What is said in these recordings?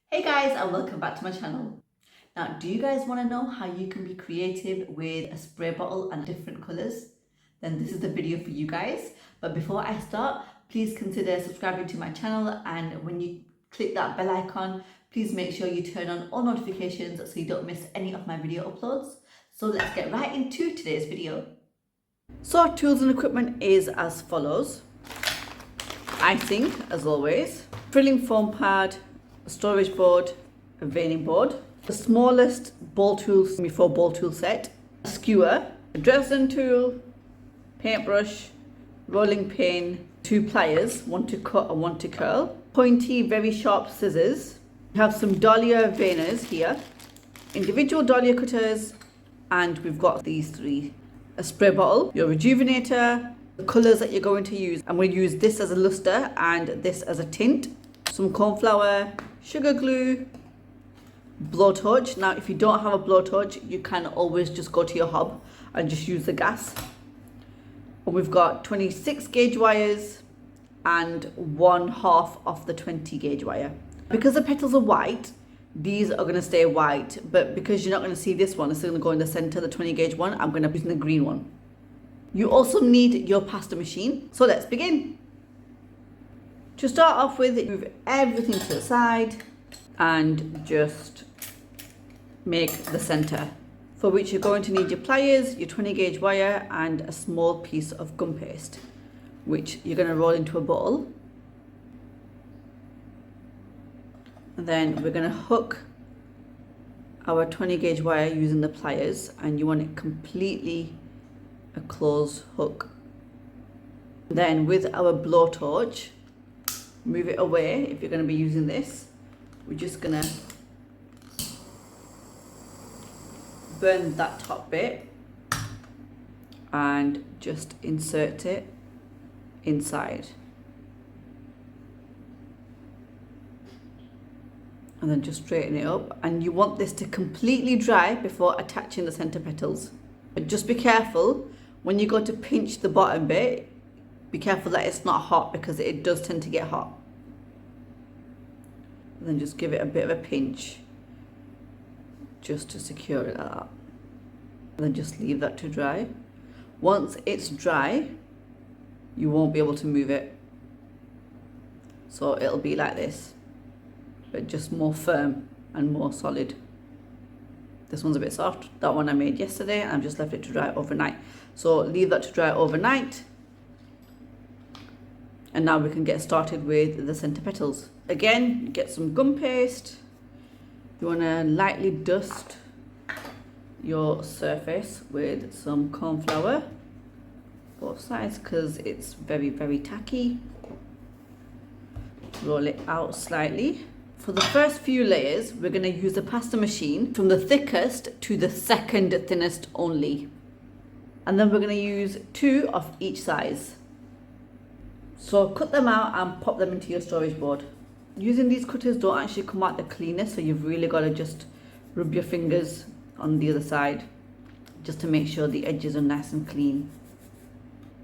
Hey guys, and welcome back to my channel. Now, do you guys want to know how you can be creative with a spray bottle and different colors? Then this is the video for you guys. But before I start, please consider subscribing to my channel, and when you click that bell icon, please make sure you turn on all notifications so you don't miss any of my video uploads. So let's get right into today's video. So our tools and equipment is as follows. Icing, as always, frilling foam pad, a storage board, a veining board, the smallest ball tools before ball tool set, a skewer, a Dresden tool, paintbrush, rolling pin, two pliers, one to cut and one to curl, pointy, very sharp scissors. We have some dahlia veiners here, individual dahlia cutters, and we've got these three. A spray bottle, your rejuvenator, the colours that you're going to use. I'm going to use this as a luster and this as a tint, some corn flour, sugar glue, blowtorch. Now if you don't have a blowtorch, you can always just go to your hob and just use the gas. And we've got 26 gauge wires and 1/2 of the 20 gauge wire. Because the petals are white, these are going to stay white, but because you're not going to see this one, it's going to go in the center, the 20 gauge one, I'm going to use the green one. You also need your pasta machine, so let's begin. To start off with, move everything to the side and just make the center, for which you're going to need your pliers, your 20 gauge wire, and a small piece of gum paste, which you're going to roll into a bowl. And then we're going to hook our 20 gauge wire using the pliers, and you want it completely a closed hook. Then with our blowtorch, move it away. If you're going to be using this, we're just going to burn that top bit and just insert it inside. And then just straighten it up. And you want this to completely dry before attaching the center petals. But just be careful when you go to pinch the bottom bit, be careful that it's not hot, because it does tend to get hot. And then just give it a bit of a pinch just to secure it like that. And then just leave that to dry. Once it's dry, you won't be able to move it. So it'll be like this, but just more firm and more solid. This one's a bit soft. That one I made yesterday, and I've just left it to dry overnight. So leave that to dry overnight. And now we can get started with the center petals. Again, get some gum paste. You want to lightly dust your surface with some corn flour, both sides, because it's very, very tacky. Roll it out slightly. For the first few layers, we're going to use the pasta machine from the thickest to the second thinnest only. And then we're going to use 2 of each size. So cut them out and pop them into your storage board. Using these cutters don't actually come out the cleanest, so you've really got to just rub your fingers on the other side just to make sure the edges are nice and clean.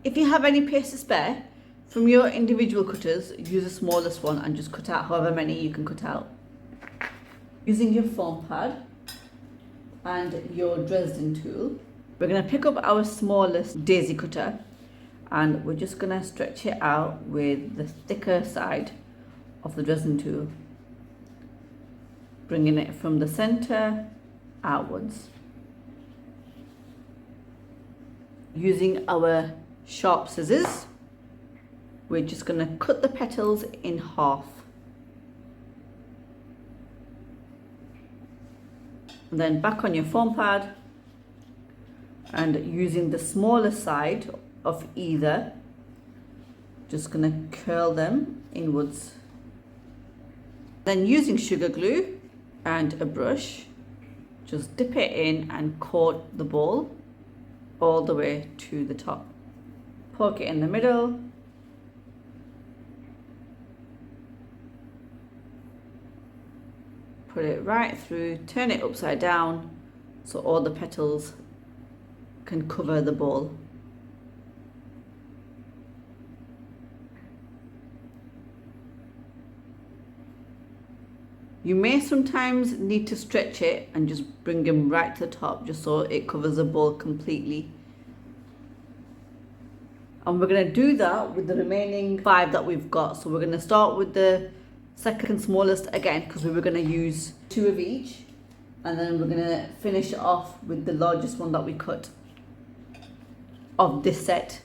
If you have any paste to spare, from your individual cutters, use the smallest one and just cut out however many you can cut out. Using your foam pad and your Dresden tool, we're going to pick up our smallest daisy cutter, and we're just going to stretch it out with the thicker side of the Dresden tool, bringing it from the center outwards. Using our sharp scissors, we're just going to cut the petals in half. And then back on your foam pad, and using the smaller side of either, just going to curl them inwards. Then using sugar glue and a brush, just dip it in and coat the bowl all the way to the top. Poke it in the middle. Put it right through, turn it upside down so all the petals can cover the bowl. You may sometimes need to stretch it and just bring them right to the top just so it covers the bowl completely. And we're going to do that with the remaining 5 that we've got. So we're going to start with the second smallest again, because we were going to use 2 of each, and then we're going to finish it off with the largest one that we cut of this set.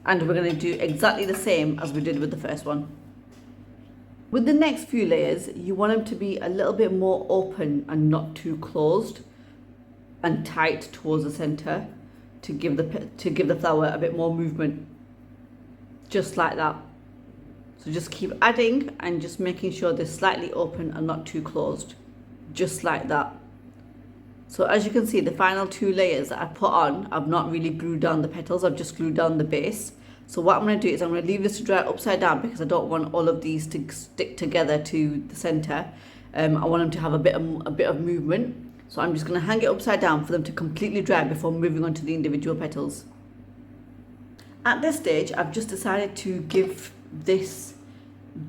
And we're going to do exactly the same as we did with the first one. With the next few layers, you want them to be a little bit more open and not too closed and tight towards the center to give the flower a bit more movement, just like that. So just keep adding and just making sure they're slightly open and not too closed, just like that. So as you can see, the final 2 layers that I put on, I've not really glued down the petals, I've just glued down the base. So what I'm going to do is I'm going to leave this to dry upside down, because I don't want all of these to stick together to the center. I want them to have a bit of movement. So I'm just going to hang it upside down for them to completely dry before moving on to the individual petals. At this stage, I've just decided to give this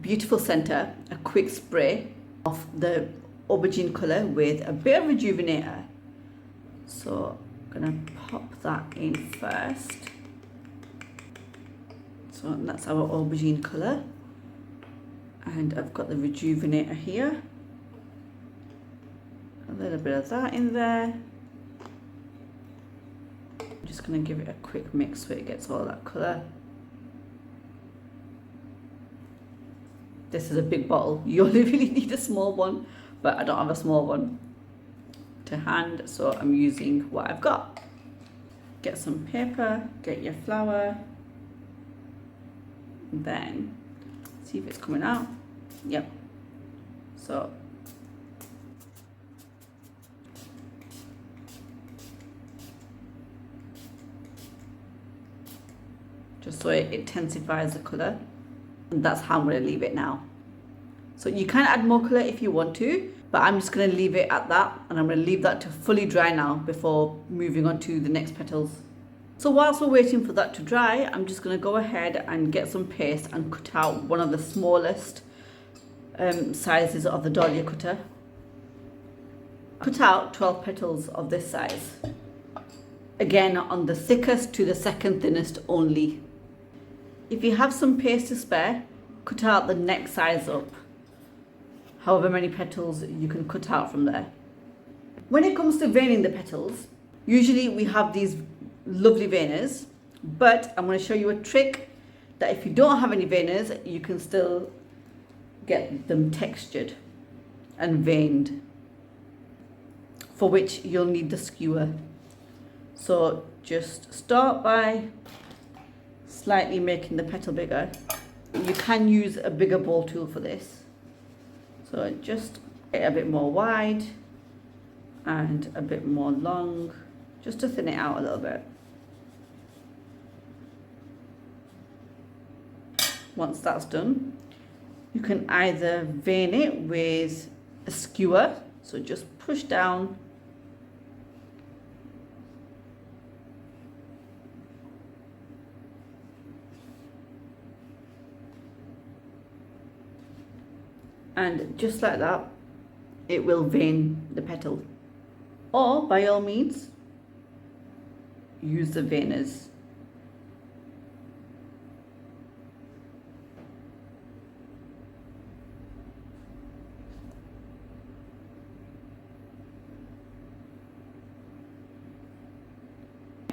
beautiful center a quick spray of the aubergine colour with a bit of rejuvenator. So I'm going to pop that in first. So that's our aubergine colour. And I've got the rejuvenator here. A little bit of that in there. I'm just going to give it a quick mix so it gets all that colour. This is a big bottle. You only really need a small one, but I don't have a small one to hand, so I'm using what I've got. Get some paper, get your flour, then see if it's coming out. Yep. So just so it intensifies the colour, and that's how I'm going to leave it now. So you can add more colour if you want to, but I'm just going to leave it at that, and I'm going to leave that to fully dry now before moving on to the next petals. So whilst we're waiting for that to dry, I'm just going to go ahead and get some paste and cut out one of the smallest sizes of the dahlia cutter. Cut out 12 petals of this size. Again, on the thickest to the second thinnest only. If you have some paste to spare, cut out the next size up. However many petals you can cut out from there. When it comes to veining the petals, usually we have these lovely veiners, but I'm going to show you a trick that if you don't have any veiners, you can still get them textured and veined, for which you'll need the skewer. So just start by slightly making the petal bigger. You can use a bigger bowl tool for this. So just get a bit more wide and a bit more long, just to thin it out a little bit. Once that's done, you can either vein it with a skewer, so just push down and just like that it will vein the petal, or by all means use the veiners.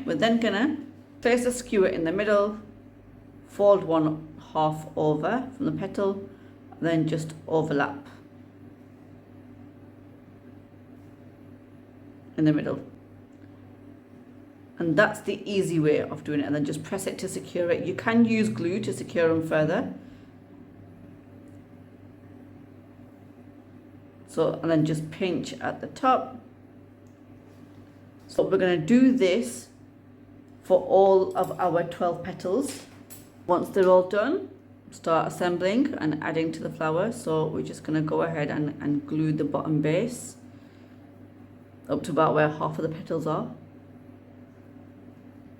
We're then gonna place the skewer in the middle, fold one half over from the petal, then just overlap in the middle. And that's the easy way of doing it, and then just press it to secure it. You can use glue to secure them further. So, and then just pinch at the top. So we're going to do this for all of our 12 petals. Once they're all done, start assembling and adding to the flower. So we're just going to go ahead and glue the bottom base up to about where half of the petals are.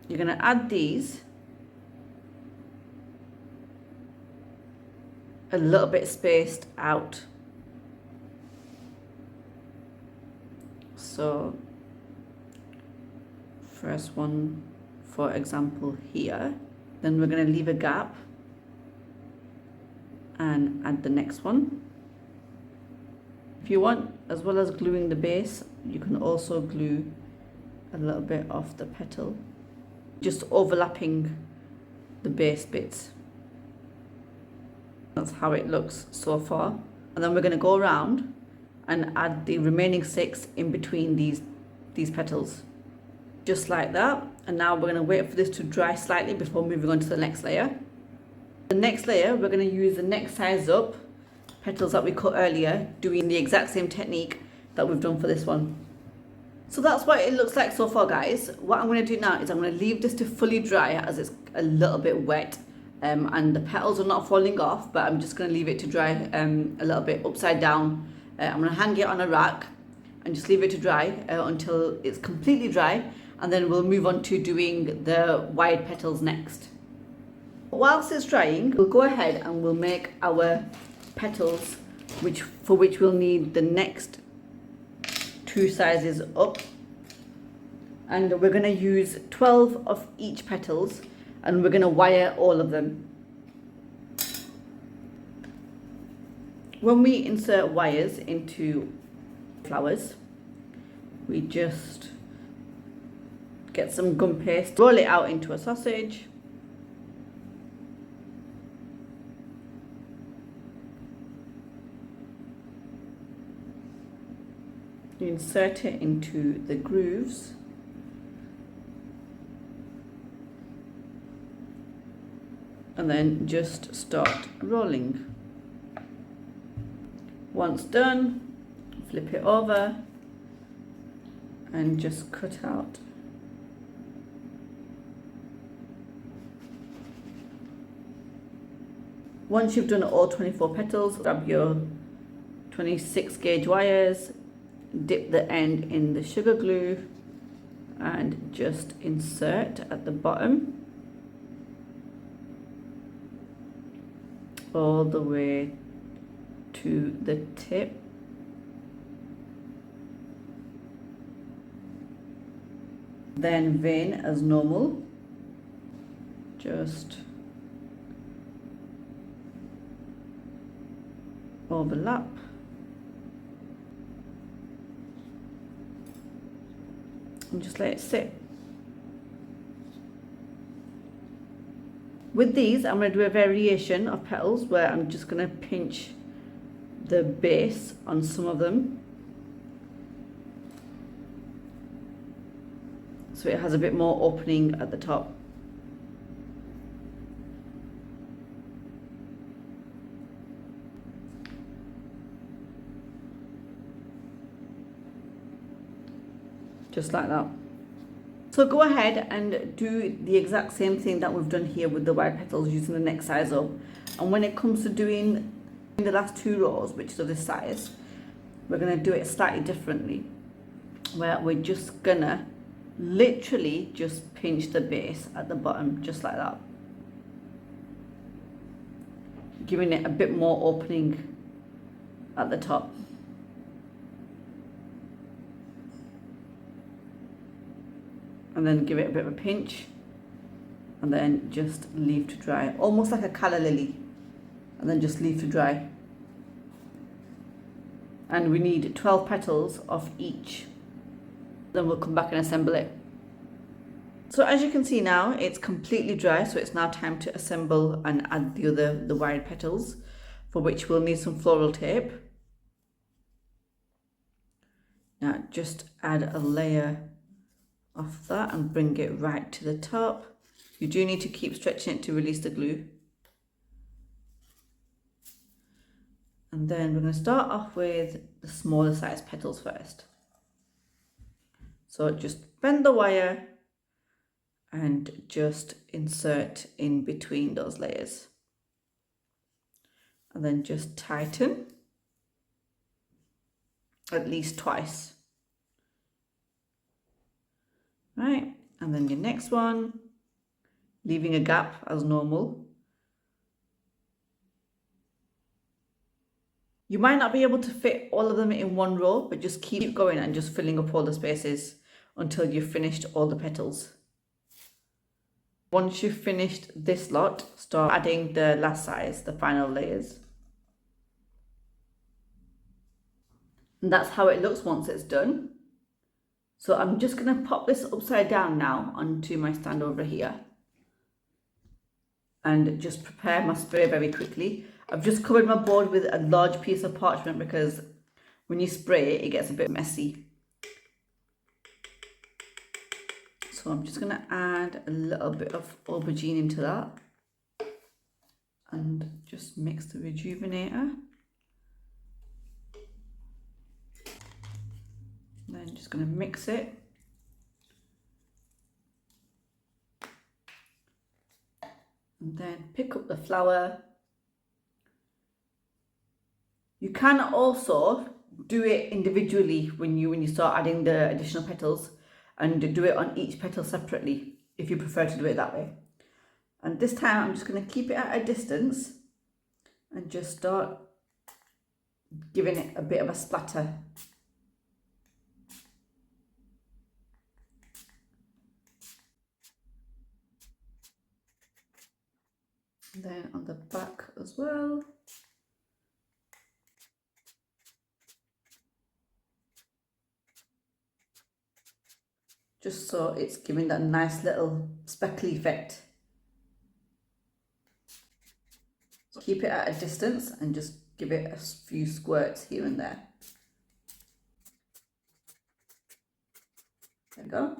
You're going to add these a little bit spaced out So first one, for example, here, then we're going to leave a gap and add the next one. If you want, as well as gluing the base, you can also glue a little bit off the petal, just overlapping the base bits. That's how it looks so far. And then we're going to go around and add the remaining 6 in between these petals, just like that. And now we're going to wait for this to dry slightly before moving on to the next layer. The next layer, we're going to use the next size up petals that we cut earlier, doing the exact same technique that we've done for this one. So that's what it looks like so far, guys. What I'm going to do now is I'm going to leave this to fully dry, as it's a little bit wet and the petals are not falling off, but I'm just going to leave it to dry a little bit upside down. I'm going to hang it on a rack and just leave it to dry until it's completely dry, and then we'll move on to doing the wide petals next. Whilst it's drying, we'll go ahead and we'll make our petals, for which we'll need the next 2 sizes up, and we're going to use 12 of each petals, and we're going to wire all of them. When we insert wires into flowers, we just get some gum paste, roll it out into a sausage, you insert it into the grooves, and then just start rolling. Once done, flip it over and just cut out. Once you've done all 24 petals, grab your 26 gauge wires, dip the end in the sugar glue and just insert at the bottom all the way to the tip. Then vein as normal, just overlap and just let it sit. With these, I'm going to do a variation of petals where I'm just going to pinch the base on some of them so it has a bit more opening at the top. Just like that. So go ahead and do the exact same thing that we've done here with the wide petals using the next size up. And when it comes to doing the last 2 rows, which is of this size, we're going to do it slightly differently, where we're just gonna literally just pinch the base at the bottom, just like that, giving it a bit more opening at the top. And then give it a bit of a pinch and then just leave to dry, almost like a calla lily, and then just leave to dry. And we need 12 petals of each. Then we'll come back and assemble it. So as you can see now, it's completely dry, so it's now time to assemble and add the wide petals, for which we'll need some floral tape. Now just add a layer of that and bring it right to the top. You do need to keep stretching it to release the glue. And then we're going to start off with the smaller size petals first. So just bend the wire and just insert in between those layers. And then just tighten at least twice. Right, and then your next one, leaving a gap as normal. You might not be able to fit all of them in one row, but just keep going and just filling up all the spaces until you've finished all the petals. Once you've finished this lot, start adding the last size, the final layers. And that's how it looks once it's done. So I'm just going to pop this upside down now onto my stand over here. And just prepare my spray very quickly. I've just covered my board with a large piece of parchment because when you spray it, it gets a bit messy. So I'm just going to add a little bit of aubergine into that. And just mix the rejuvenator. Then just going to mix it. And then pick up the flower. You can also do it individually when you start adding the additional petals, and do it on each petal separately if you prefer to do it that way. And this time I'm just going to keep it at a distance and just start giving it a bit of a splatter. And then on the back as well. Just so it's giving that nice little speckly effect. So keep it at a distance and just give it a few squirts here and there. There we go.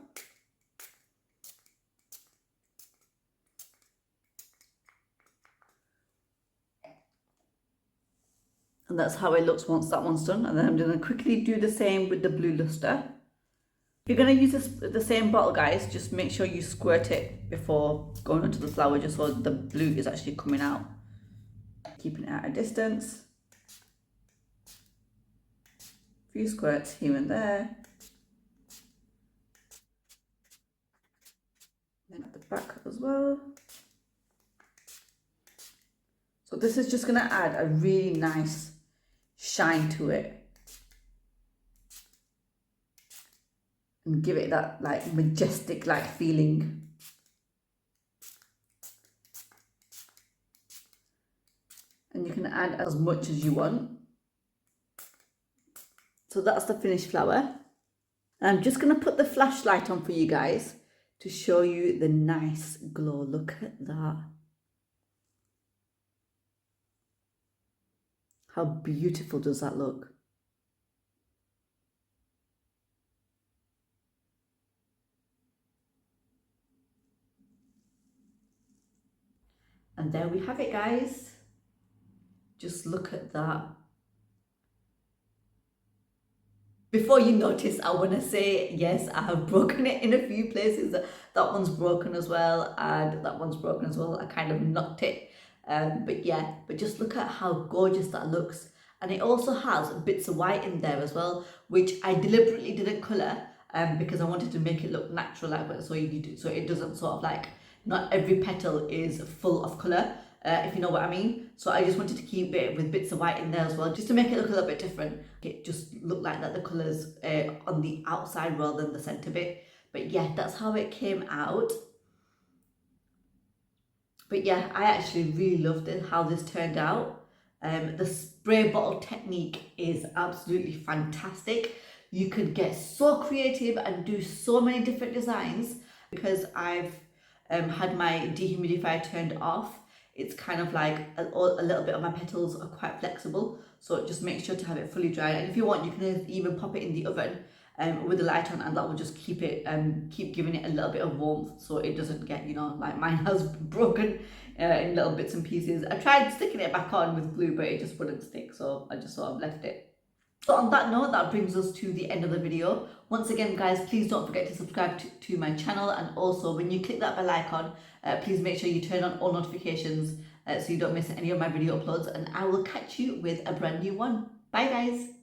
And that's how it looks once that one's done. And then I'm going to quickly do the same with the blue luster. If you're going to use the same bottle, guys, just make sure you squirt it before going onto the flower, just so the blue is actually coming out. Keeping it at a distance. A few squirts here and there. Then at the back as well. So this is just going to add a really nice shine to it. And give it that like majestic like feeling. And you can add as much as you want. So that's the finished flower. I'm just going to put the flashlight on for you guys to show you the nice glow. Look at that. How beautiful does that look? And there we have it, guys. Just look at that. Before you notice, I want to say, yes, I have broken it in a few places. That one's broken as well, and that one's broken as well. I kind of knocked it. But yeah, but just look at how gorgeous that looks. And it also has bits of white in there as well, which I deliberately didn't colour because I wanted to make it look natural, like so it doesn't sort of like, not every petal is full of colour, if you know what I mean. So I just wanted to keep it with bits of white in there as well, just to make it look a little bit different. It just looked like that the colours on the outside rather than the centre bit. But yeah, that's how it came out. But yeah, I actually really loved it, how this turned out. The spray bottle technique is absolutely fantastic. You could get so creative and do so many different designs. Because I've had my dehumidifier turned off, it's kind of like a little bit of my petals are quite flexible, so just make sure to have it fully dry. And if you want, you can even pop it in the oven with the light on, and that will just keep giving it a little bit of warmth, so it doesn't get, you know, like mine has broken in little bits and pieces. I tried sticking it back on with glue, but it just wouldn't stick, so I just sort of left it. So on that note, that brings us to the end of the video. Once again, guys, please don't forget to subscribe to my channel, and also when you click that bell icon, please make sure you turn on all notifications so you don't miss any of my video uploads, and I will catch you with a brand new one. Bye guys.